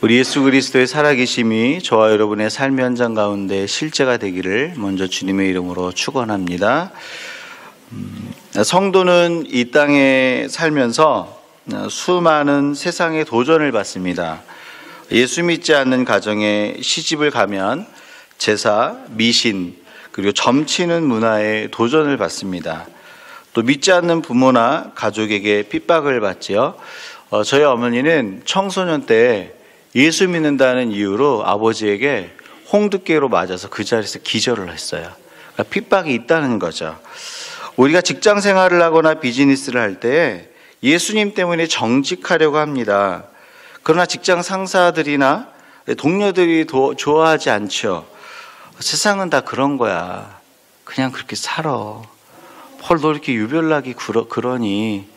우리 예수 그리스도의 살아계심이 저와 여러분의 삶의 현장 가운데 실제가 되기를 먼저 주님의 이름으로 축원합니다. 성도는 이 땅에 살면서 수많은 세상의 도전을 받습니다. 예수 믿지 않는 가정에 시집을 가면 제사, 미신, 그리고 점치는 문화에 도전을 받습니다. 또 믿지 않는 부모나 가족에게 핍박을 받지요. 저희 어머니는 청소년 때 예수 믿는다는 이유로 아버지에게 홍두깨로 맞아서 그 자리에서 기절을 했어요. 그러니까 핍박이 있다는 거죠. 우리가 직장 생활을 하거나 비즈니스를 할 때 예수님 때문에 정직하려고 합니다. 그러나 직장 상사들이나 동료들이 좋아하지 않죠. 세상은 다 그런 거야. 그냥 그렇게 살아. 헐, 너 이렇게 유별나게 그러니?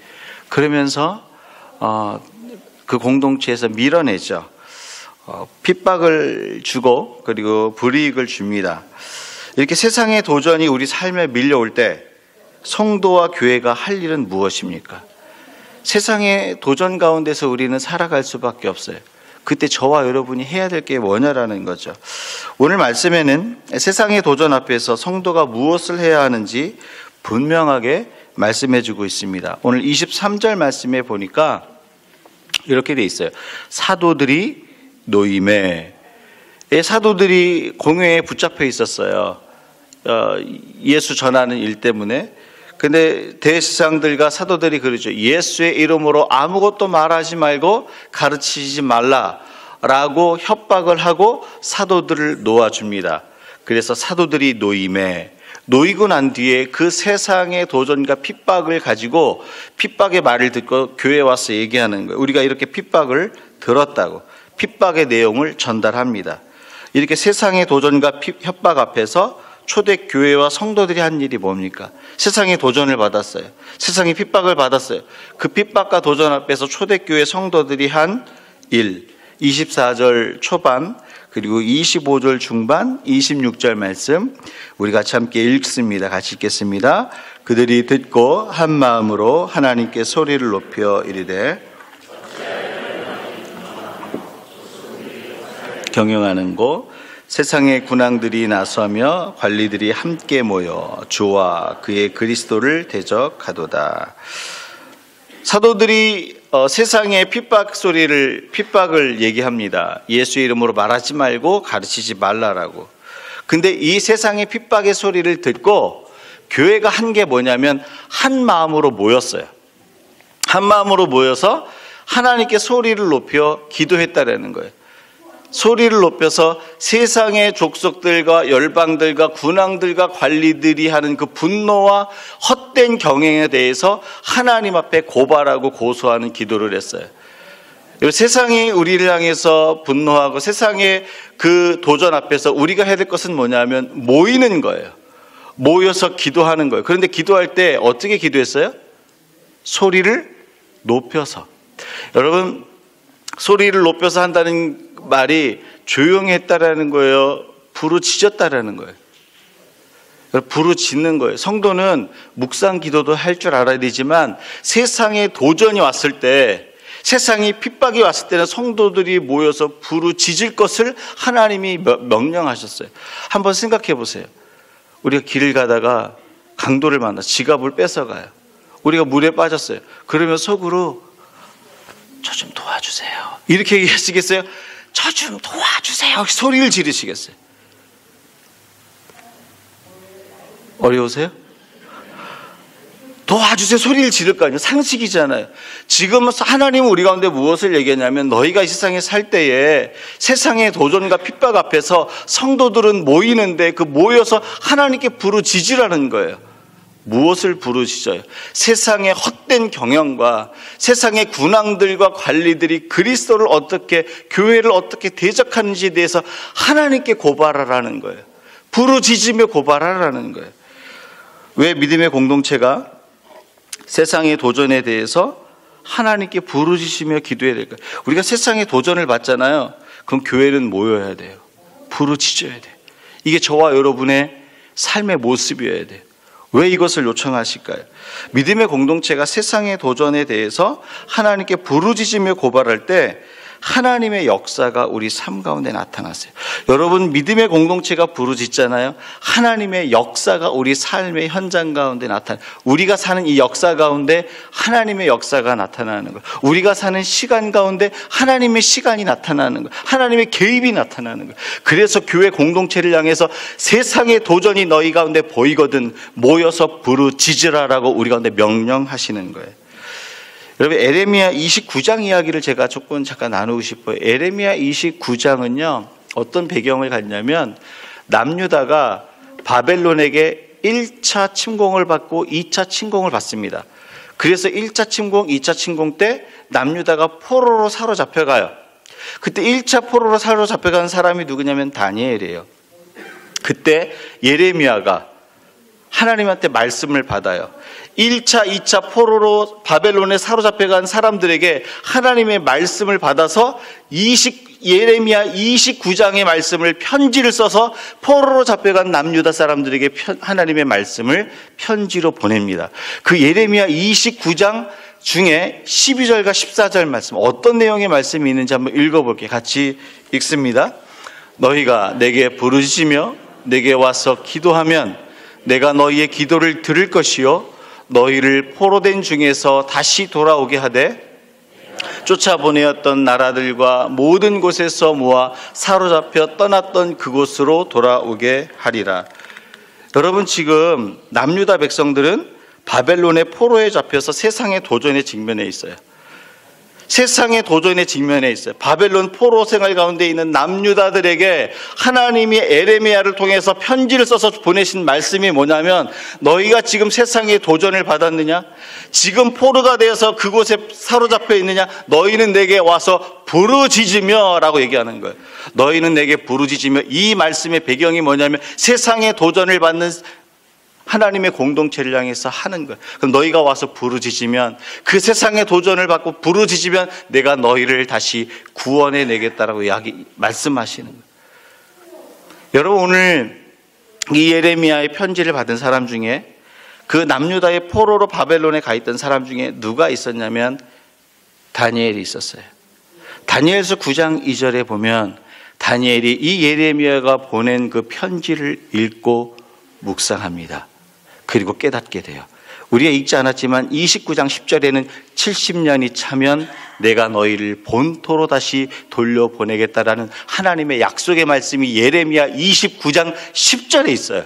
그러면서 그 공동체에서 밀어내죠. 핍박을 주고 그리고 불이익을 줍니다. 이렇게 세상의 도전이 우리 삶에 밀려올 때 성도와 교회가 할 일은 무엇입니까? 세상의 도전 가운데서 우리는 살아갈 수밖에 없어요. 그때 저와 여러분이 해야 될 게 뭐냐라는 거죠. 오늘 말씀에는 세상의 도전 앞에서 성도가 무엇을 해야 하는지 분명하게 말씀해 주고 있습니다. 오늘 23절 말씀에 보니까 이렇게 돼 있어요. 사도들이 노임에, 사도들이 공회에 붙잡혀 있었어요. 예수 전하는 일 때문에. 근데 대제사장들과 사도들이 그러죠. 예수의 이름으로 아무것도 말하지 말고 가르치지 말라라고 협박을 하고 사도들을 놓아줍니다. 그래서 사도들이 노임에, 놓이고 난 뒤에 그 세상의 도전과 핍박을 가지고 핍박의 말을 듣고 교회에 와서 얘기하는 거예요. 우리가 이렇게 핍박을 들었다고. 핍박의 내용을 전달합니다. 이렇게 세상의 도전과 협박 앞에서 초대교회와 성도들이 한 일이 뭡니까? 세상의 도전을 받았어요. 세상의 핍박을 받았어요. 그 핍박과 도전 앞에서 초대교회 성도들이 한 일, 24절 초반 그리고 25절 중반 26절 말씀 우리 같이 함께 읽습니다. 같이 읽겠습니다. 그들이 듣고 한 마음으로 하나님께 소리를 높여 이르되 경영하는 곳 세상의 군왕들이 나서며 관리들이 함께 모여 주와 그의 그리스도를 대적하도다. 사도들이 세상의 핍박을 얘기합니다. 예수의 이름으로 말하지 말고 가르치지 말라라고. 근데 이 세상의 핍박의 소리를 듣고 교회가 한 게 뭐냐면 한 마음으로 모였어요. 한 마음으로 모여서 하나님께 소리를 높여 기도했다라는 거예요. 소리를 높여서 세상의 족속들과 열방들과 군왕들과 관리들이 하는 그 분노와 헛된 경영에 대해서 하나님 앞에 고발하고 고소하는 기도를 했어요. 세상이 우리를 향해서 분노하고 세상의 그 도전 앞에서 우리가 해야 될 것은 뭐냐면 모이는 거예요. 모여서 기도하는 거예요. 그런데 기도할 때 어떻게 기도했어요? 소리를 높여서. 여러분, 소리를 높여서 한다는 말이 조용히 했다라는 거예요? 부르짖었다라는 거예요? 부르짖는 거예요. 성도는 묵상 기도도 할 줄 알아야 되지만 세상에 도전이 왔을 때, 세상이 핍박이 왔을 때는 성도들이 모여서 부르짖을 것을 하나님이 명령하셨어요. 한번 생각해 보세요. 우리가 길을 가다가 강도를 만나 지갑을 뺏어가요. 우리가 물에 빠졌어요. 그러면 속으로 저 좀 도와주세요. 이렇게 얘기하시겠어요? 저 좀 도와주세요. 소리를 지르시겠어요? 어려우세요? 도와주세요. 소리를 지를 거 아니에요. 상식이잖아요. 지금 하나님은 우리 가운데 무엇을 얘기하냐면 너희가 이 세상에 살 때에 세상의 도전과 핍박 앞에서 성도들은 모이는데 그 모여서 하나님께 부르짖으라는 거예요. 무엇을 부르짖어요? 세상의 헛된 경영과 세상의 군왕들과 관리들이 그리스도를 어떻게, 교회를 어떻게 대적하는지에 대해서 하나님께 고발하라는 거예요. 부르짖으며 고발하라는 거예요. 왜 믿음의 공동체가 세상의 도전에 대해서 하나님께 부르짖으며 기도해야 될까요? 우리가 세상의 도전을 받잖아요. 그럼 교회는 모여야 돼요. 부르짖어야 돼요. 이게 저와 여러분의 삶의 모습이어야 돼요. 왜 이것을 요청하실까요? 믿음의 공동체가 세상의 도전에 대해서 하나님께 부르짖으며 고발할 때 하나님의 역사가 우리 삶 가운데 나타났어요. 여러분, 믿음의 공동체가 부르짖잖아요. 하나님의 역사가 우리 삶의 현장 가운데 나타나요. 우리가 사는 이 역사 가운데 하나님의 역사가 나타나는 거예요. 우리가 사는 시간 가운데 하나님의 시간이 나타나는 거예요. 하나님의 개입이 나타나는 거예요. 그래서 교회 공동체를 향해서 세상의 도전이 너희 가운데 보이거든 모여서 부르짖으라라고 우리 가운데 명령하시는 거예요. 여러분, 에레미야 29장 이야기를 제가 잠깐 나누고 싶어요. 에레미야 29장은요 어떤 배경을 갖냐면, 남유다가 바벨론에게 1차 침공을 받고 2차 침공을 받습니다. 그래서 1차 침공, 2차 침공 때 남유다가 포로로 사로잡혀가요. 그때 1차 포로로 사로잡혀간 사람이 누구냐면 다니엘이에요. 그때 예레미야가 하나님한테 말씀을 받아요. 1차, 2차 포로로 바벨론에 사로잡혀간 사람들에게 하나님의 말씀을 받아서 예레미야 29장의 말씀을 편지를 써서 포로로 잡혀간 남유다 사람들에게 하나님의 말씀을 편지로 보냅니다. 그 예레미야 29장 중에 12절과 14절 말씀, 어떤 내용의 말씀이 있는지 한번 읽어볼게요. 같이 읽습니다. 너희가 내게 부르짖으며 내게 와서 기도하면 내가 너희의 기도를 들을 것이요 너희를 포로된 중에서 다시 돌아오게 하되 쫓아보내었던 나라들과 모든 곳에서 모아 사로잡혀 떠났던 그곳으로 돌아오게 하리라. 여러분, 지금 남유다 백성들은 바벨론의 포로에 잡혀서 세상의 도전에 직면해 있어요. 세상의 도전에 직면해 있어요. 바벨론 포로 생활 가운데 있는 남유다들에게 하나님이 에레미야를 통해서 편지를 써서 보내신 말씀이 뭐냐면, 너희가 지금 세상의 도전을 받았느냐? 지금 포로가 되어서 그곳에 사로잡혀 있느냐? 너희는 내게 와서 부르짖으며 라고 얘기하는 거예요. 너희는 내게 부르짖으며. 이 말씀의 배경이 뭐냐면 세상의 도전을 받는 하나님의 공동체를 향해서 하는 거예요. 그럼 너희가 와서 부르짖으면, 그 세상의 도전을 받고 부르짖으면 내가 너희를 다시 구원해 내겠다라고 말씀하시는 거예요. 여러분, 오늘 이 예레미야의 편지를 받은 사람 중에, 그 남유다의 포로로 바벨론에 가 있던 사람 중에 누가 있었냐면 다니엘이 있었어요. 다니엘서 9장 2절에 보면 다니엘이 이 예레미야가 보낸 그 편지를 읽고 묵상합니다. 그리고 깨닫게 돼요. 우리가 읽지 않았지만 29장 10절에는 70년이 차면 내가 너희를 본토로 다시 돌려보내겠다라는 하나님의 약속의 말씀이 예레미야 29장 10절에 있어요.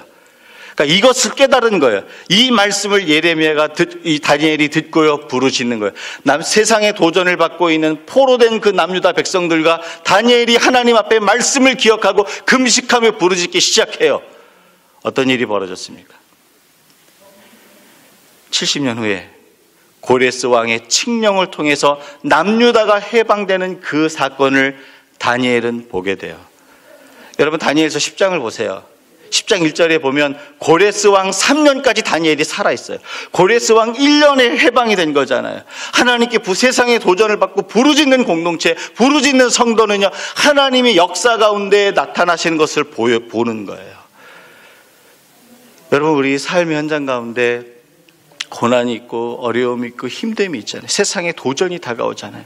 그러니까 이것을 깨달은 거예요. 이 말씀을 이 다니엘이 듣고요 부르짖는 거예요. 세상의 도전을 받고 있는 포로된 그 남유다 백성들과 다니엘이 하나님 앞에 말씀을 기억하고 금식하며 부르짖기 시작해요. 어떤 일이 벌어졌습니까? 70년 후에 고레스 왕의 칙령을 통해서 남유다가 해방되는 그 사건을 다니엘은 보게 돼요. 여러분, 다니엘서 10장을 보세요. 10장 1절에 보면 고레스 왕 3년까지 다니엘이 살아있어요. 고레스 왕 1년에 해방이 된 거잖아요. 하나님께 세상의 도전을 받고 부르짖는 공동체, 부르짖는 성도는요, 하나님의 역사 가운데 나타나시는 것을 보는 거예요. 여러분, 우리 삶의 현장 가운데 고난이 있고 어려움이 있고 힘듦이 있잖아요. 세상에 도전이 다가오잖아요.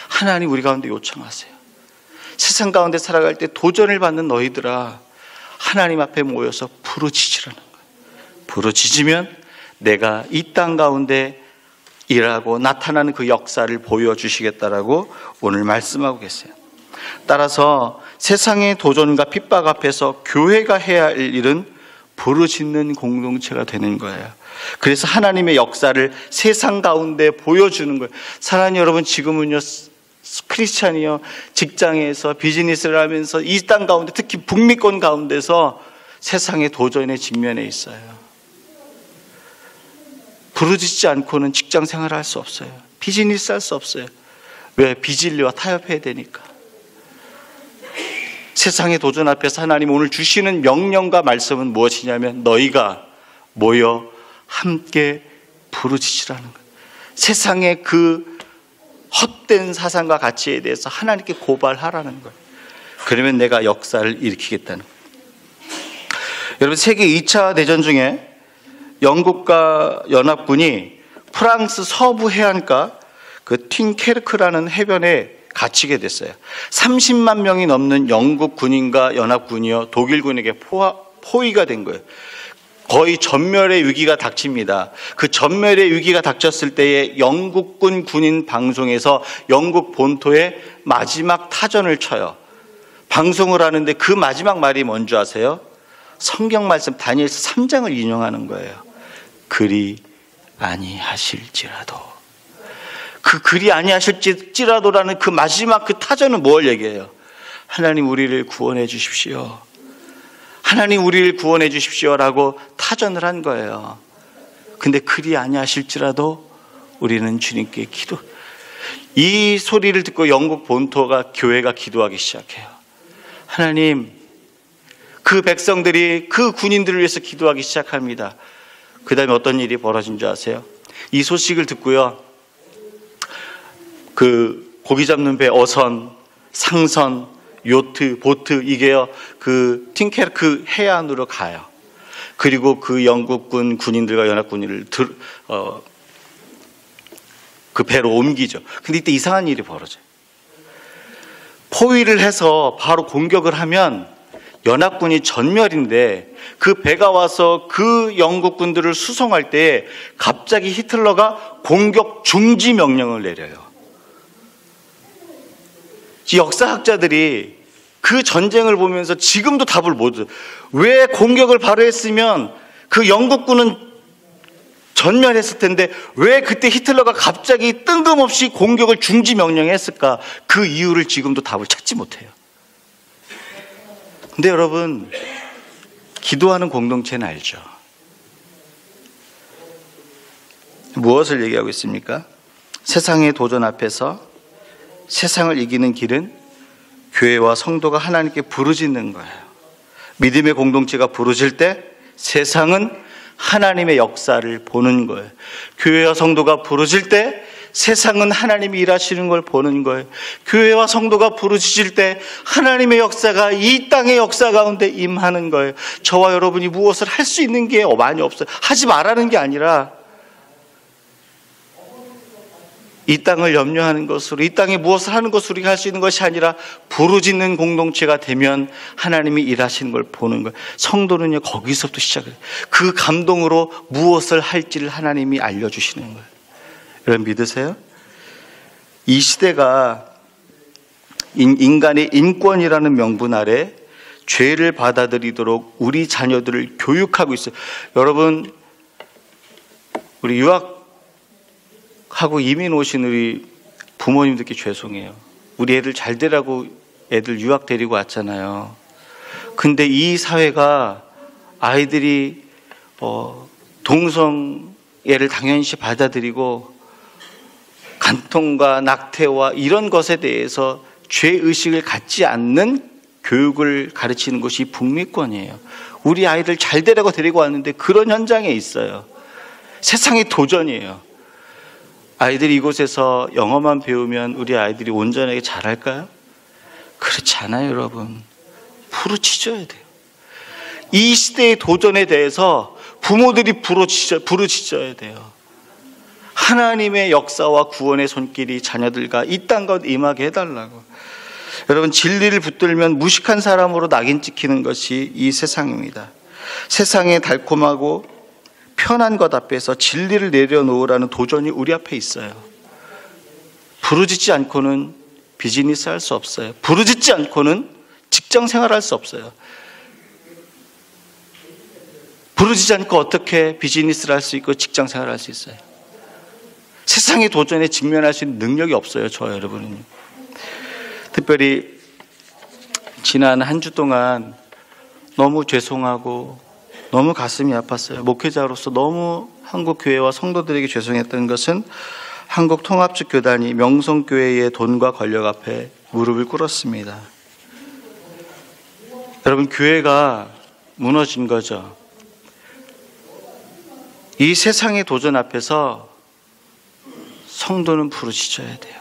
하나님 우리 가운데 요청하세요. 세상 가운데 살아갈 때 도전을 받는 너희들아, 하나님 앞에 모여서 부르짖으라는 거예요. 부르짖으면 내가 이 땅 가운데 일하고 나타나는 그 역사를 보여주시겠다라고 오늘 말씀하고 계세요. 따라서 세상의 도전과 핍박 앞에서 교회가 해야 할 일은 부르짖는 공동체가 되는 거예요. 그래서 하나님의 역사를 세상 가운데 보여주는 거예요. 사랑하는 여러분, 지금은요 크리스찬이요 직장에서 비즈니스를 하면서 이 땅 가운데, 특히 북미권 가운데서 세상의 도전에 직면해 있어요. 부르짖지 않고는 직장 생활을 할 수 없어요. 비즈니스 할 수 없어요. 왜? 비진리와 타협해야 되니까. 세상의 도전 앞에서 하나님 오늘 주시는 명령과 말씀은 무엇이냐면 너희가 모여 함께 부르짖으라는 거예요. 세상의 그 헛된 사상과 가치에 대해서 하나님께 고발하라는 거예요. 그러면 내가 역사를 일으키겠다는 거예요. 여러분, 세계 2차 대전 중에 영국과 연합군이 프랑스 서부 해안가 그 틴케르크라는 해변에 갇히게 됐어요. 30만 명이 넘는 영국 군인과 연합군이요 독일군에게 포위가 된 거예요. 거의 전멸의 위기가 닥칩니다. 그 전멸의 위기가 닥쳤을 때에 영국군 군인 방송에서 영국 본토에 마지막 타전을 쳐요. 방송을 하는데 그 마지막 말이 뭔지 아세요? 성경 말씀 다니엘서 3장을 인용하는 거예요. 그리 아니하실지라도. 그 그리 아니하실지라도라는 그 마지막 그 타전은 뭘 얘기해요? 하나님 우리를 구원해 주십시오. 하나님 우리를 구원해 주십시오라고 타전을 한 거예요. 근데 그리 아니하실지라도 우리는 주님께 기도. 이 소리를 듣고 영국 본토가 교회가 기도하기 시작해요. 하나님, 그 백성들이 그 군인들을 위해서 기도하기 시작합니다. 그 다음에 어떤 일이 벌어진 줄 아세요? 이 소식을 듣고요, 그 고기 잡는 배 어선, 상선, 요트, 보트, 이게요 그 틴케르크 해안으로 가요. 그리고 그 영국군 군인들과 연합군인을 그 배로 옮기죠. 근데 이때 이상한 일이 벌어져요. 포위를 해서 바로 공격을 하면 연합군이 전멸인데 그 배가 와서 그 영국군들을 수송할 때 갑자기 히틀러가 공격 중지 명령을 내려요. 역사학자들이 그 전쟁을 보면서 지금도 답을 못 줘요. 왜 공격을 바로 했으면 그 영국군은 전멸했을 텐데 왜 그때 히틀러가 갑자기 뜬금없이 공격을 중지 명령했을까? 그 이유를 지금도 답을 찾지 못해요. 근데 여러분, 기도하는 공동체는 알죠. 무엇을 얘기하고 있습니까? 세상의 도전 앞에서 세상을 이기는 길은 교회와 성도가 하나님께 부르짖는 거예요. 믿음의 공동체가 부르짖을 때 세상은 하나님의 역사를 보는 거예요. 교회와 성도가 부르짖을 때 세상은 하나님이 일하시는 걸 보는 거예요. 교회와 성도가 부르짖을 때 하나님의 역사가 이 땅의 역사 가운데 임하는 거예요. 저와 여러분이 무엇을 할 수 있는 게 많이 없어요. 하지 말라는 게 아니라 이 땅을 염려하는 것으로, 이 땅에 무엇을 하는 것으로 우리가 할 수 있는 것이 아니라 부르짖는 공동체가 되면 하나님이 일하시는 걸 보는 거예요. 성도는요, 거기서부터 시작해요. 그 감동으로 무엇을 할지를 하나님이 알려주시는 거예요. 여러분 믿으세요? 이 시대가 인간의 인권이라는 명분 아래 죄를 받아들이도록 우리 자녀들을 교육하고 있어요. 여러분, 우리 유학하고 이민 오신 우리 부모님들께 죄송해요. 우리 애들 잘 되라고 애들 유학 데리고 왔잖아요. 근데 이 사회가 아이들이 동성애를 당연시 받아들이고 간통과 낙태와 이런 것에 대해서 죄의식을 갖지 않는 교육을 가르치는 것이 북미권이에요. 우리 아이들 잘 되라고 데리고 왔는데 그런 현장에 있어요. 세상의 도전이에요. 아이들이 이곳에서 영어만 배우면 우리 아이들이 온전하게 잘할까요? 그렇지 않아요, 여러분. 부르짖어야 돼요. 이 시대의 도전에 대해서 부모들이 부르짖어야 돼요. 하나님의 역사와 구원의 손길이 자녀들과 이 땅과 임하게 해달라고. 여러분, 진리를 붙들면 무식한 사람으로 낙인 찍히는 것이 이 세상입니다. 세상의 달콤하고 편한 것 앞에서 진리를 내려놓으라는 도전이 우리 앞에 있어요. 부르짖지 않고는 비즈니스 할 수 없어요. 부르짖지 않고는 직장 생활할 수 없어요. 부르짖지 않고 어떻게 비즈니스를 할 수 있고 직장 생활을 할 수 있어요? 세상의 도전에 직면할 수 있는 능력이 없어요, 저와 여러분은. 특별히 지난 한 주 동안 너무 죄송하고 너무 가슴이 아팠어요. 목회자로서 너무 한국 교회와 성도들에게 죄송했던 것은 한국 통합적 교단이 명성교회의 돈과 권력 앞에 무릎을 꿇었습니다. 여러분, 교회가 무너진 거죠. 이 세상의 도전 앞에서 성도는 부르짖어야 돼요.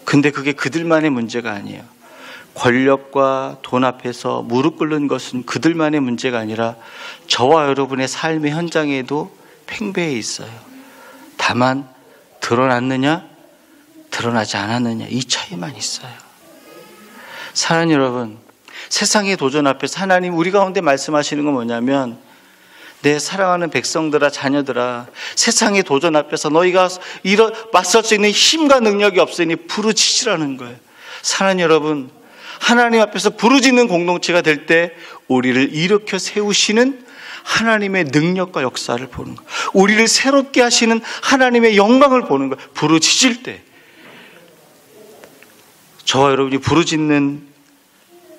근데 그게 그들만의 문제가 아니에요. 권력과 돈 앞에서 무릎 꿇는 것은 그들만의 문제가 아니라 저와 여러분의 삶의 현장에도 팽배해 있어요. 다만 드러났느냐? 드러나지 않았느냐, 이 차이만 있어요. 사랑하는 여러분, 세상의 도전 앞에서 하나님 우리 가운데 말씀하시는 건 뭐냐면, 내 사랑하는 백성들아, 자녀들아, 세상의 도전 앞에서 너희가 맞설 수 있는 힘과 능력이 없으니 부르짖으라는 거예요. 사랑하는 여러분, 하나님 앞에서 부르짖는 공동체가 될 때 우리를 일으켜 세우시는 하나님의 능력과 역사를 보는 거예요. 우리를 새롭게 하시는 하나님의 영광을 보는 거예요. 부르짖을 때 저와 여러분이 부르짖는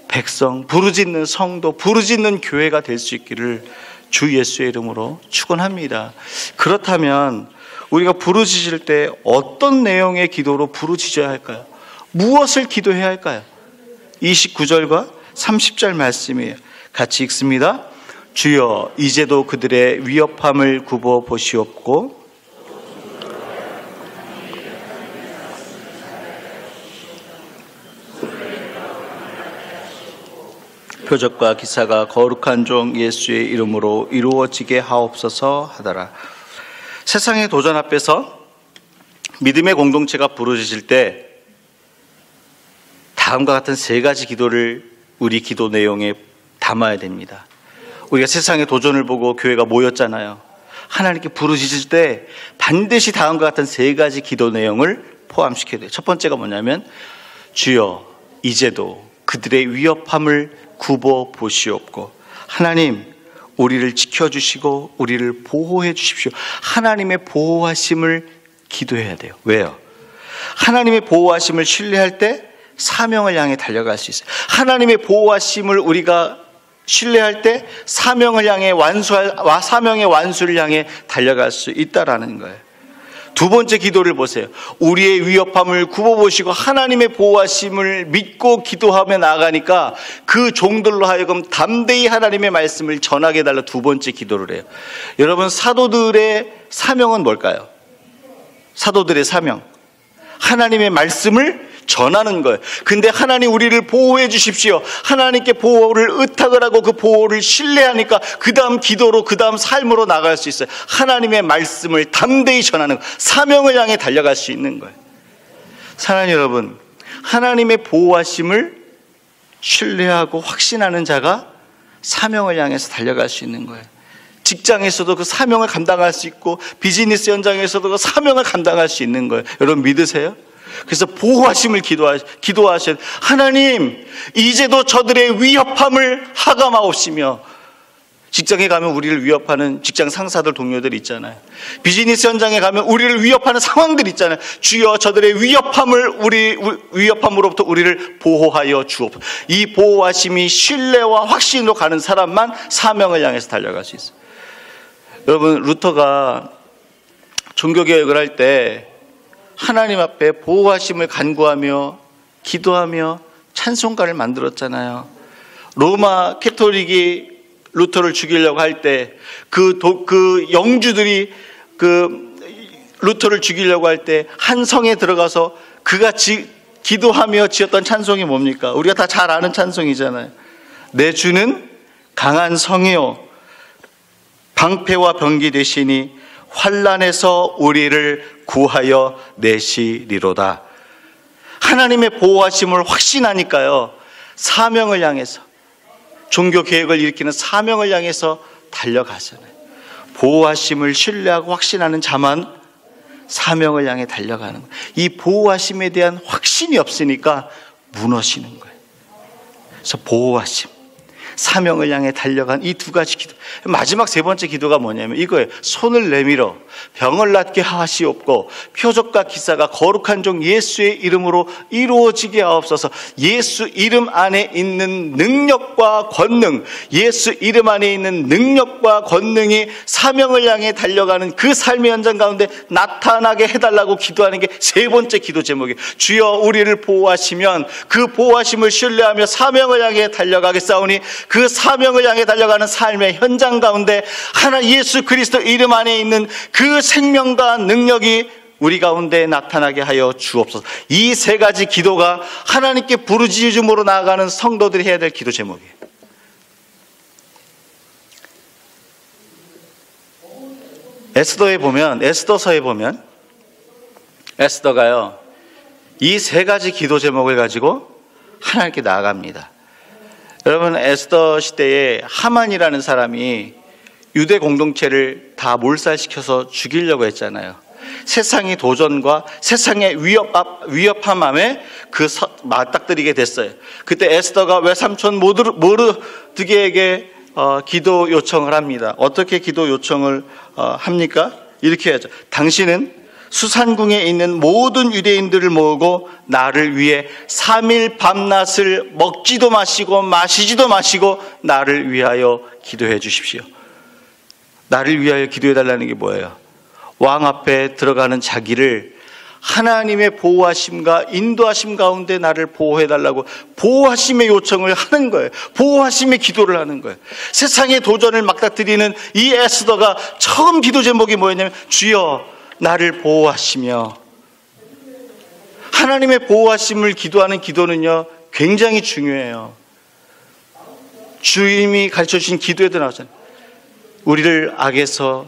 백성, 부르짖는 성도, 부르짖는 교회가 될 수 있기를 주 예수의 이름으로 축원합니다. 그렇다면 우리가 부르짖을 때 어떤 내용의 기도로 부르짖어야 할까요? 무엇을 기도해야 할까요? 29절과 30절 말씀이에요. 같이 읽습니다. 주여, 이제도 그들의 위협함을 굽어 보시옵고 표적과 기사가 거룩한 종 예수의 이름으로 이루어지게 하옵소서 하더라. 세상의 도전 앞에서 믿음의 공동체가 부르짖을 때 다음과 같은 세 가지 기도를 우리 기도 내용에 담아야 됩니다. 우리가 세상의 도전을 보고 교회가 모였잖아요. 하나님께 부르짖을 때 반드시 다음과 같은 세 가지 기도 내용을 포함시켜야 돼요. 첫 번째가 뭐냐면, 주여, 이제도 그들의 위협함을 굽어 보시옵고, 하나님 우리를 지켜주시고 우리를 보호해 주십시오. 하나님의 보호하심을 기도해야 돼요. 왜요? 하나님의 보호하심을 신뢰할 때 사명을 향해 달려갈 수 있어요. 하나님의 보호하심을 우리가 신뢰할 때 사명을 향해 사명의 완수를 향해 달려갈 수 있다라는 거예요. 두 번째 기도를 보세요. 우리의 위협함을 굽어보시고 하나님의 보호하심을 믿고 기도하며 나아가니까 그 종들로 하여금 담대히 하나님의 말씀을 전하게 해달라. 두 번째 기도를 해요. 여러분, 사도들의 사명은 뭘까요? 사도들의 사명, 하나님의 말씀을 전하는 거예요. 근데 하나님 우리를 보호해 주십시오. 하나님께 보호를 의탁을 하고 그 보호를 신뢰하니까 그 다음 기도로, 그 다음 삶으로 나갈 수 있어요. 하나님의 말씀을 담대히 전하는 거예요. 사명을 향해 달려갈 수 있는 거예요. 사랑하는 여러분, 하나님의 보호하심을 신뢰하고 확신하는 자가 사명을 향해서 달려갈 수 있는 거예요. 직장에서도 그 사명을 감당할 수 있고, 비즈니스 현장에서도 그 사명을 감당할 수 있는 거예요. 여러분 믿으세요? 그래서 보호하심을 기도하셔야 돼요. 하나님, 이제도 저들의 위협함을 하감하옵시며. 직장에 가면 우리를 위협하는 직장 상사들, 동료들 있잖아요. 비즈니스 현장에 가면 우리를 위협하는 상황들 있잖아요. 주여, 저들의 위협함으로부터 우리를 보호하여 주옵소서. 이 보호하심이 신뢰와 확신으로 가는 사람만 사명을 향해서 달려갈 수 있어요. 여러분, 루터가 종교개혁을 할 때 하나님 앞에 보호하심을 간구하며 기도하며 찬송가를 만들었잖아요. 로마 캐톨릭이 루터를 죽이려고 할 때 그 영주들이 그 루터를 죽이려고 할 때 한 성에 들어가서 그가 기도하며 지었던 찬송이 뭡니까? 우리가 다 잘 아는 찬송이잖아요. 내 주는 강한 성이요 방패와 병기 되시니 환난에서 우리를 구하여 내시리로다. 하나님의 보호하심을 확신하니까요, 사명을 향해서, 종교 개혁을 일으키는 사명을 향해서 달려가잖아요. 보호하심을 신뢰하고 확신하는 자만 사명을 향해 달려가는 거예요. 이 보호하심에 대한 확신이 없으니까 무너지는 거예요. 그래서 보호하심, 사명을 향해 달려간 이 두 가지 기도. 마지막 세 번째 기도가 뭐냐면 이거예요. 손을 내밀어 병을 낫게 하시옵고 표적과 기사가 거룩한 종 예수의 이름으로 이루어지게 하옵소서. 예수 이름 안에 있는 능력과 권능, 예수 이름 안에 있는 능력과 권능이 사명을 향해 달려가는 그 삶의 현장 가운데 나타나게 해달라고 기도하는 게 세 번째 기도 제목이에요. 주여, 우리를 보호하시면 그 보호하심을 신뢰하며 사명을 향해 달려가겠사오니 그 사명을 향해 달려가는 삶의 현장 가운데 하나 예수 그리스도 이름 안에 있는 그 생명과 능력이 우리 가운데 나타나게 하여 주옵소서. 이 세 가지 기도가 하나님께 부르짖음으로 나아가는 성도들이 해야 될 기도 제목이에요. 에스더서에 보면 에스더가요, 이 세 가지 기도 제목을 가지고 하나님께 나아갑니다. 여러분, 에스더 시대에 하만이라는 사람이 유대 공동체를 다 몰살시켜서 죽이려고 했잖아요. 세상의 도전과 세상의 위협함에 맞닥뜨리게 됐어요. 그때 에스더가 외삼촌 모르드게에게 기도 요청을 합니다. 어떻게 기도 요청을 합니까? 이렇게 하죠. 당신은 수산궁에 있는 모든 유대인들을 모으고 나를 위해 3일 밤낮을 먹지도 마시고 마시지도 마시고 나를 위하여 기도해 주십시오. 나를 위하여 기도해 달라는 게 뭐예요? 왕 앞에 들어가는 자기를 하나님의 보호하심과 인도하심 가운데 나를 보호해 달라고 보호하심의 요청을 하는 거예요. 보호하심의 기도를 하는 거예요. 세상의 도전을 맞닥뜨리는 이 에스더가 처음 기도 제목이 뭐였냐면 주여 나를 보호하시며, 하나님의 보호하심을 기도하는 기도는요 굉장히 중요해요. 주님이 가르쳐주신 기도에도 나오잖아요. 우리를 악에서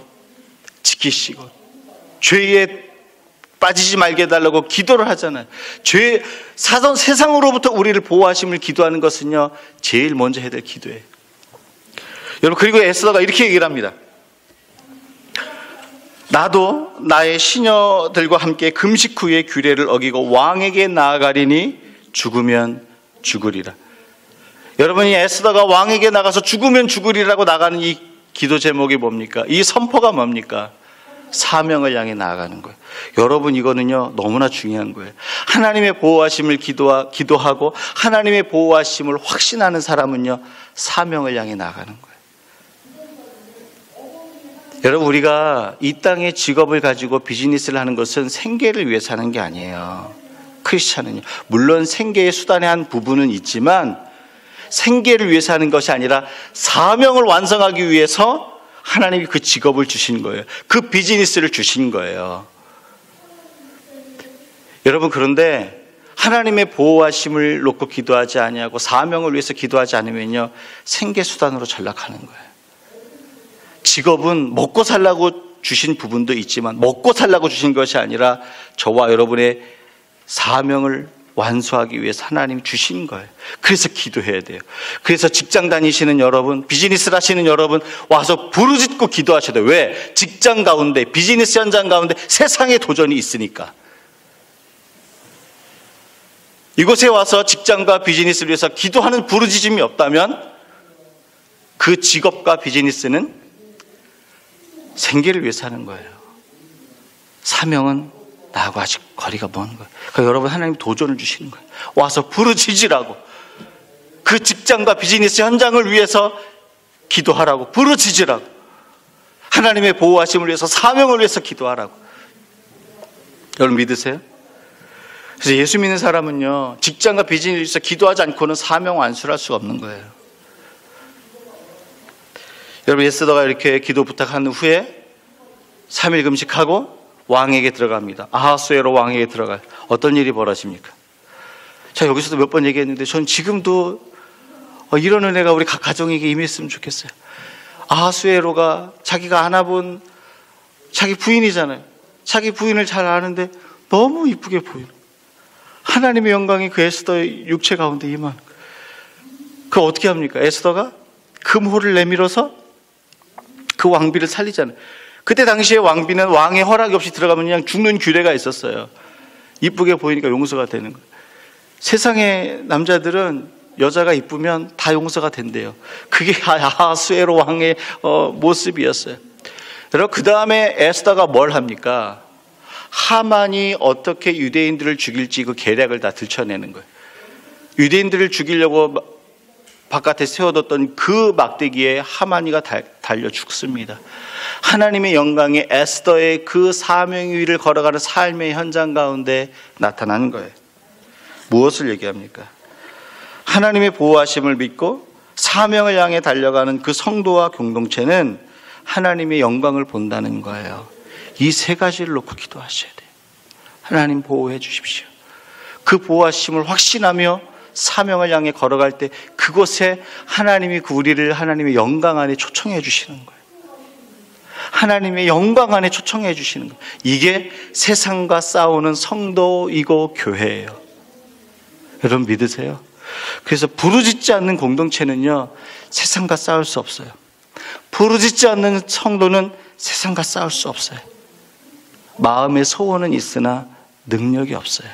지키시고 죄에 빠지지 말게 해달라고 기도를 하잖아요. 세상으로부터 우리를 보호하심을 기도하는 것은요 제일 먼저 해야 될 기도예요. 여러분, 그리고 에스더가 이렇게 얘기를 합니다. 나도 나의 시녀들과 함께 금식 후에 규례를 어기고 왕에게 나아가리니 죽으면 죽으리라. 여러분이 에스더가 왕에게 나가서 죽으면 죽으리라고 나가는 이 기도 제목이 뭡니까? 이 선포가 뭡니까? 사명을 향해 나아가는 거예요. 여러분, 이거는요 너무나 중요한 거예요. 하나님의 보호하심을 기도하고 하나님의 보호하심을 확신하는 사람은요 사명을 향해 나아가는 거예요. 여러분, 우리가 이 땅의 직업을 가지고 비즈니스를 하는 것은 생계를 위해서 하는 게 아니에요. 크리스찬은요, 물론 생계의 수단의 한 부분은 있지만 생계를 위해서 하는 것이 아니라 사명을 완성하기 위해서 하나님이 그 직업을 주신 거예요. 그 비즈니스를 주신 거예요. 여러분, 그런데 하나님의 보호하심을 놓고 기도하지 아니하고 사명을 위해서 기도하지 않으면요 생계 수단으로 전락하는 거예요. 직업은 먹고 살라고 주신 부분도 있지만 먹고 살라고 주신 것이 아니라 저와 여러분의 사명을 완수하기 위해서 하나님이 주신 거예요. 그래서 기도해야 돼요. 그래서 직장 다니시는 여러분, 비즈니스를 하시는 여러분 와서 부르짖고 기도하셔야 돼요. 왜? 직장 가운데, 비즈니스 현장 가운데 세상의 도전이 있으니까. 이곳에 와서 직장과 비즈니스를 위해서 기도하는 부르짖음이 없다면 그 직업과 비즈니스는 생계를 위해서 하는 거예요. 사명은 나하고 아직 거리가 먼 거예요. 그러니까 여러분, 하나님 도전을 주시는 거예요. 와서 부르짖으라고. 그 직장과 비즈니스 현장을 위해서 기도하라고, 부르짖으라고. 하나님의 보호하심을 위해서, 사명을 위해서 기도하라고. 여러분 믿으세요? 그래서 예수 믿는 사람은요 직장과 비즈니스에서 기도하지 않고는 사명 완수를 할 수가 없는 거예요. 여러분, 에스더가 이렇게 기도 부탁한 후에 3일 금식하고 왕에게 들어갑니다. 아하수에로 왕에게 들어가요. 어떤 일이 벌어집니까? 자, 여기서도 몇 번 얘기했는데 전 지금도 이런 은혜가 우리 각 가정에게 임했으면 좋겠어요. 아하수에로가 자기가 안아본 자기 부인이잖아요. 자기 부인을 잘 아는데 너무 이쁘게 보여요. 하나님의 영광이 그 에스더의 육체 가운데 임하는 거예요. 그거 어떻게 합니까? 에스더가 금호를 내밀어서 그 왕비를 살리잖아요. 그때 당시에 왕비는 왕의 허락이 없이 들어가면 그냥 죽는 규례가 있었어요. 이쁘게 보이니까 용서가 되는 거예요. 세상의 남자들은 여자가 이쁘면 다 용서가 된대요. 그게 아하수에로 왕의 모습이었어요. 여러분, 그 다음에 에스더가 뭘 합니까? 하만이 어떻게 유대인들을 죽일지 그 계략을 다 들춰내는 거예요. 유대인들을 죽이려고 바깥에 세워뒀던 그 막대기에 하만이가 달려 죽습니다. 하나님의 영광이 에스더의 그 사명 위를 걸어가는 삶의 현장 가운데 나타나는 거예요. 무엇을 얘기합니까? 하나님의 보호하심을 믿고 사명을 향해 달려가는 그 성도와 공동체는 하나님의 영광을 본다는 거예요. 이 세 가지를 놓고 기도하셔야 돼요. 하나님 보호해 주십시오. 그 보호하심을 확신하며 사명을 향해 걸어갈 때 그곳에 하나님이 우리를 하나님의 영광 안에 초청해 주시는 거예요. 하나님의 영광 안에 초청해 주시는 것. 이게 세상과 싸우는 성도이고 교회예요. 여러분 믿으세요? 그래서 부르짖지 않는 공동체는요, 세상과 싸울 수 없어요. 부르짖지 않는 성도는 세상과 싸울 수 없어요. 마음의 소원은 있으나 능력이 없어요.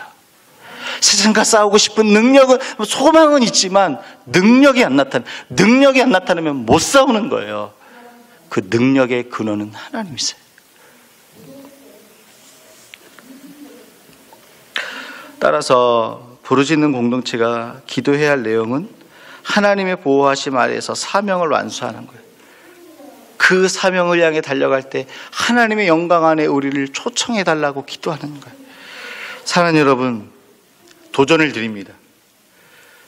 세상과 싸우고 싶은 능력은, 소망은 있지만 능력이 안 나타나면 못 싸우는 거예요. 그 능력의 근원은 하나님이세요. 따라서 부르짖는 공동체가 기도해야 할 내용은 하나님의 보호하심 아래에서 사명을 완수하는 거예요. 그 사명을 향해 달려갈 때 하나님의 영광 안에 우리를 초청해 달라고 기도하는 거예요. 사랑하는 여러분, 도전을 드립니다.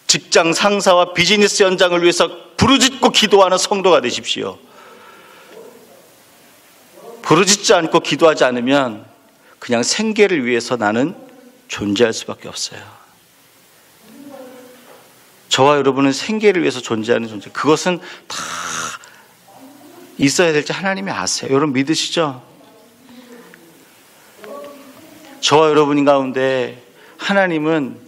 직장 상사와 비즈니스 현장을 위해서 부르짖고 기도하는 성도가 되십시오. 부르짖지 않고 기도하지 않으면 그냥 생계를 위해서 나는 존재할 수밖에 없어요. 저와 여러분은 생계를 위해서 존재하는 존재, 그것은 다 있어야 될지 하나님이 아세요. 여러분 믿으시죠? 저와 여러분 가운데 하나님은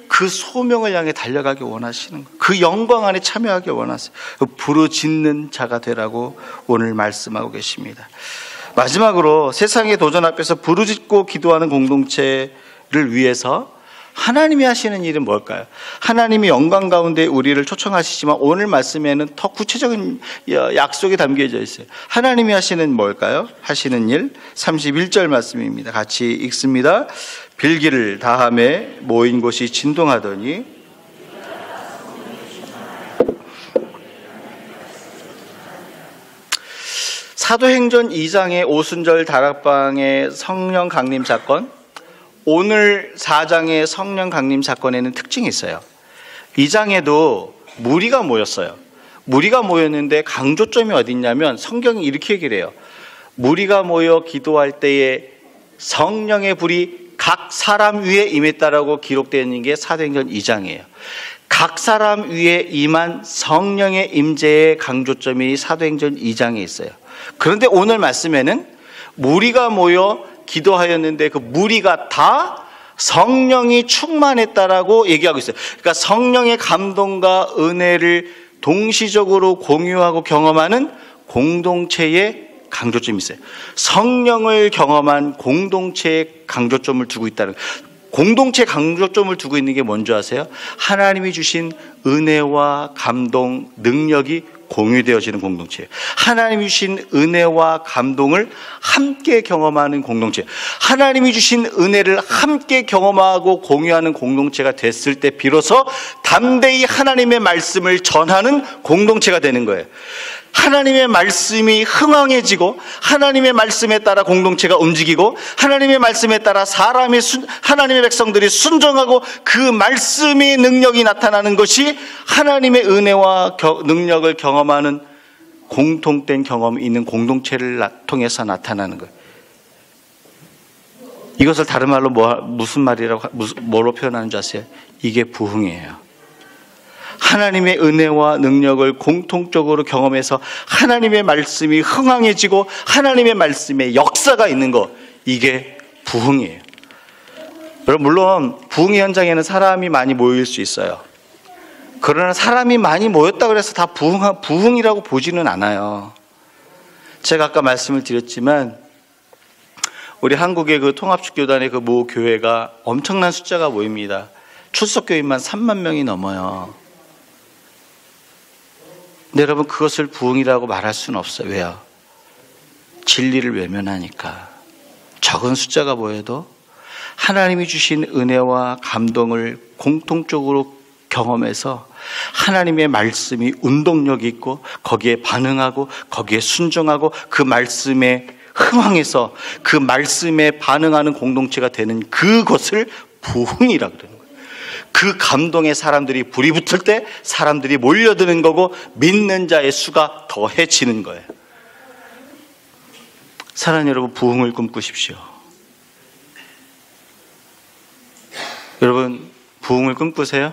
그 소명을 향해 달려가기 원하시는 거예요. 그 영광 안에 참여하기 원하세요. 부르짖는 자가 되라고 오늘 말씀하고 계십니다. 마지막으로 세상의 도전 앞에서 부르짖고 기도하는 공동체를 위해서 하나님이 하시는 일은 뭘까요? 하나님이 영광 가운데 우리를 초청하시지만 오늘 말씀에는 더 구체적인 약속이 담겨져 있어요. 하나님이 하시는 뭘까요? 하시는 일 31절 말씀입니다. 같이 읽습니다. 빌기를 다함에 모인 곳이 진동하더니 사도행전 2장의 오순절 다락방의 성령 강림 사건, 오늘 4장의 성령 강림 사건에는 특징이 있어요. 2장에도 무리가 모였어요. 무리가 모였는데 강조점이 어디 있냐면 성경이 이렇게 얘기를 해요. 무리가 모여 기도할 때에 성령의 불이 각 사람 위에 임했다라고 기록되어 있는 게 사도행전 2장이에요. 각 사람 위에 임한 성령의 임재의 강조점이 사도행전 2장에 있어요. 그런데 오늘 말씀에는 무리가 모여 기도하였는데 그 무리가 다 성령이 충만했다라고 얘기하고 있어요. 그러니까 성령의 감동과 은혜를 동시적으로 공유하고 경험하는 공동체의 강조점이 있어요. 성령을 경험한 공동체의 강조점을 두고 있다는 거예요. 공동체 강조점을 두고 있는 게 뭔지 아세요? 하나님이 주신 은혜와 감동, 능력이 공유되어지는 공동체. 하나님이 주신 은혜와 감동을 함께 경험하는 공동체. 하나님이 주신 은혜를 함께 경험하고 공유하는 공동체가 됐을 때 비로소 담대히 하나님의 말씀을 전하는 공동체가 되는 거예요. 하나님의 말씀이 흥황해지고 하나님의 말씀에 따라 공동체가 움직이고 하나님의 말씀에 따라 하나님의 백성들이 순종하고 그 말씀의 능력이 나타나는 것이 하나님의 은혜와 능력을 경험하는 공통된 경험이 있는 공동체를 통해서 나타나는 거예요. 이것을 다른 말로 무슨 말이라고 뭐로 표현하는 줄 아세요? 이게 부흥이에요. 하나님의 은혜와 능력을 공통적으로 경험해서 하나님의 말씀이 흥황해지고 하나님의 말씀에 역사가 있는 것, 이게 부흥이에요. 여러분, 물론 부흥의 현장에는 사람이 많이 모일 수 있어요. 그러나 사람이 많이 모였다고 해서 다 부흥이라고 보지는 않아요. 제가 아까 말씀을 드렸지만 우리 한국의 그 통합축교단의 그 모 교회가 엄청난 숫자가 모입니다. 출석교인만 3만 명이 넘어요. 근데 여러분, 그것을 부흥이라고 말할 수는 없어요. 왜요? 진리를 외면하니까. 적은 숫자가 모여도 하나님이 주신 은혜와 감동을 공통적으로 경험해서 하나님의 말씀이 운동력이 있고 거기에 반응하고 거기에 순종하고 그 말씀에 흥황해서 그 말씀에 반응하는 공동체가 되는 그것을 부흥이라고 그러는 거예요. 그 감동에 사람들이 불이 붙을 때 사람들이 몰려드는 거고 믿는 자의 수가 더해지는 거예요. 사랑하는 여러분, 부흥을 꿈꾸십시오. 여러분, 부흥을 꿈꾸세요?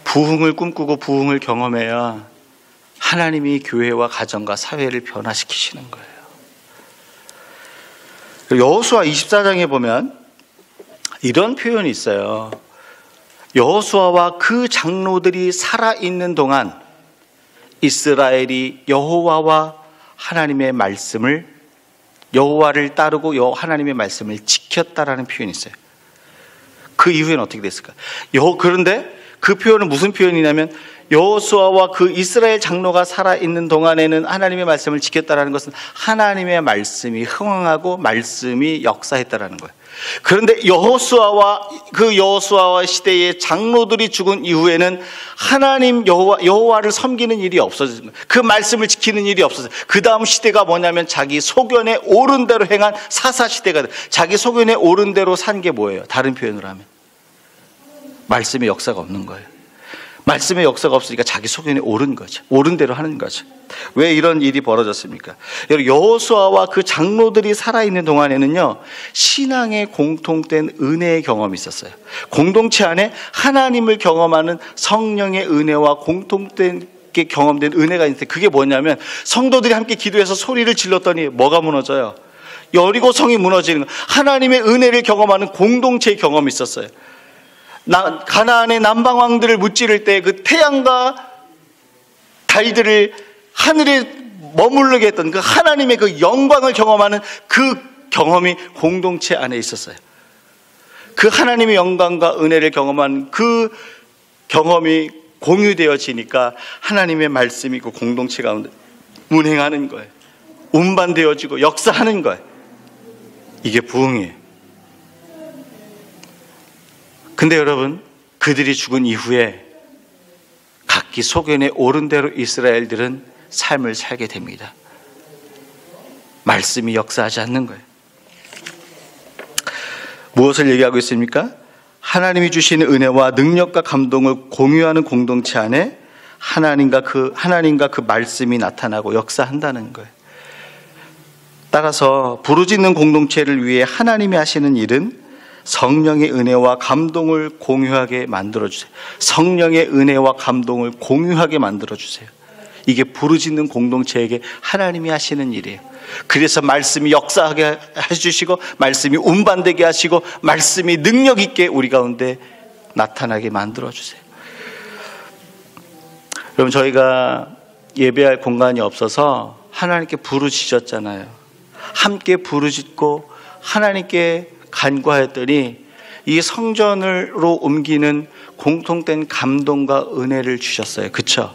부흥을 꿈꾸고 부흥을 경험해야 하나님이 교회와 가정과 사회를 변화시키시는 거예요. 여호수아 24장에 보면 이런 표현이 있어요. 여호수아와 그 장로들이 살아있는 동안 이스라엘이 여호와와 하나님의 말씀을, 여호와를 따르고 하나님의 말씀을 지켰다라는 표현이 있어요. 그 이후에는 어떻게 됐을까? 그런데 그 표현은 무슨 표현이냐면, 여호수아와 그 이스라엘 장로가 살아있는 동안에는 하나님의 말씀을 지켰다라는 것은 하나님의 말씀이 흥황하고 말씀이 역사했다라는 거예요. 그런데 여호수아와 시대의 장로들이 죽은 이후에는 하나님 여호와를 섬기는 일이 없어졌어요. 그 말씀을 지키는 일이 없어졌어요. 그 다음 시대가 뭐냐면 자기 소견에 옳은 대로 행한 사사 시대가 돼요. 자기 소견에 옳은 대로 산 게 뭐예요? 다른 표현으로 하면 말씀의 역사가 없는 거예요. 말씀의 역사가 없으니까 자기 소견에 옳은 거죠. 옳은 대로 하는 거죠. 왜 이런 일이 벌어졌습니까? 여호수아와 그 장로들이 살아있는 동안에는요, 신앙의 공통된 은혜의 경험이 있었어요. 공동체 안에 하나님을 경험하는 성령의 은혜와 공통되게 경험된 은혜가 있는데, 그게 뭐냐면 성도들이 함께 기도해서 소리를 질렀더니 뭐가 무너져요? 여리고 성이 무너지는 거예요. 하나님의 은혜를 경험하는 공동체의 경험이 있었어요. 가나안의 남방왕들을 무찌를 때 그 태양과 달들을 하늘에 머무르게 했던 그 하나님의 그 영광을 경험하는 그 경험이 공동체 안에 있었어요. 그 하나님의 영광과 은혜를 경험한 그 경험이 공유되어지니까 하나님의 말씀이 그 공동체 가운데 운행하는 거예요. 운반되어지고 역사하는 거예요. 이게 부흥이에요. 근데 여러분, 그들이 죽은 이후에 각기 소견에 옳은 대로 이스라엘들은 삶을 살게 됩니다. 말씀이 역사하지 않는 거예요. 무엇을 얘기하고 있습니까? 하나님이 주시는 은혜와 능력과 감동을 공유하는 공동체 안에 하나님과 그 말씀이 나타나고 역사한다는 거예요. 따라서 부르짖는 공동체를 위해 하나님이 하시는 일은 성령의 은혜와 감동을 공유하게 만들어주세요. 성령의 은혜와 감동을 공유하게 만들어주세요. 이게 부르짖는 공동체에게 하나님이 하시는 일이에요. 그래서 말씀이 역사하게 해주시고, 말씀이 운반되게 하시고, 말씀이 능력 있게 우리 가운데 나타나게 만들어주세요. 여러분, 저희가 예배할 공간이 없어서 하나님께 부르짖었잖아요. 함께 부르짖고 하나님께 간구하였더니 이 성전으로 옮기는 공통된 감동과 은혜를 주셨어요. 그렇죠?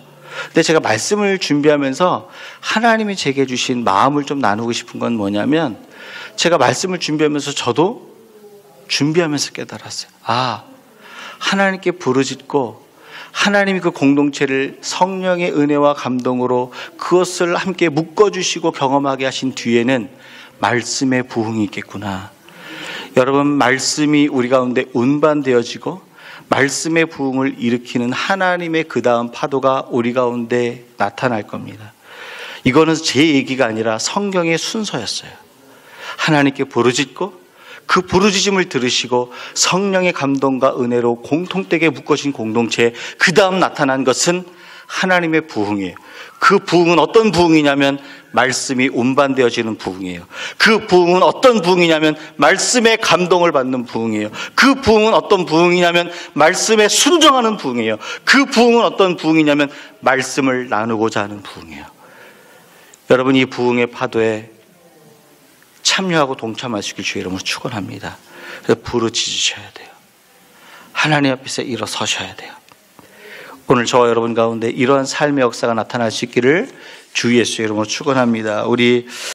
근데 제가 말씀을 준비하면서 하나님이 제게 주신 마음을 좀 나누고 싶은 건 뭐냐면, 제가 말씀을 준비하면서 저도 준비하면서 깨달았어요. 하나님께 부르짖고 하나님이 그 공동체를 성령의 은혜와 감동으로 그것을 함께 묶어주시고 경험하게 하신 뒤에는 말씀의 부흥이 있겠구나. 여러분, 말씀이 우리 가운데 운반되어지고 말씀의 부흥을 일으키는 하나님의 그 다음 파도가 우리 가운데 나타날 겁니다. 이거는 제 얘기가 아니라 성경의 순서였어요. 하나님께 부르짖고 그 부르짖음을 들으시고 성령의 감동과 은혜로 공통되게 묶어진 공동체에 그 다음 나타난 것은 하나님의 부흥이에요. 그 부흥은 어떤 부흥이냐면 말씀이 운반되어지는 부흥이에요. 그 부흥은 어떤 부흥이냐면 말씀의 감동을 받는 부흥이에요. 그 부흥은 어떤 부흥이냐면 말씀에 순종하는 부흥이에요. 그 부흥은 어떤 부흥이냐면 말씀을 나누고자 하는 부흥이에요. 여러분, 이 부흥의 파도에 참여하고 동참하시길 주의 이름으로 축원합니다. 그래서 부르짖으셔야 돼요. 하나님 앞에서 일어서셔야 돼요. 오늘 저와 여러분 가운데 이러한 삶의 역사가 나타날 수 있기를 주 예수의 이름으로 축원합니다. 우리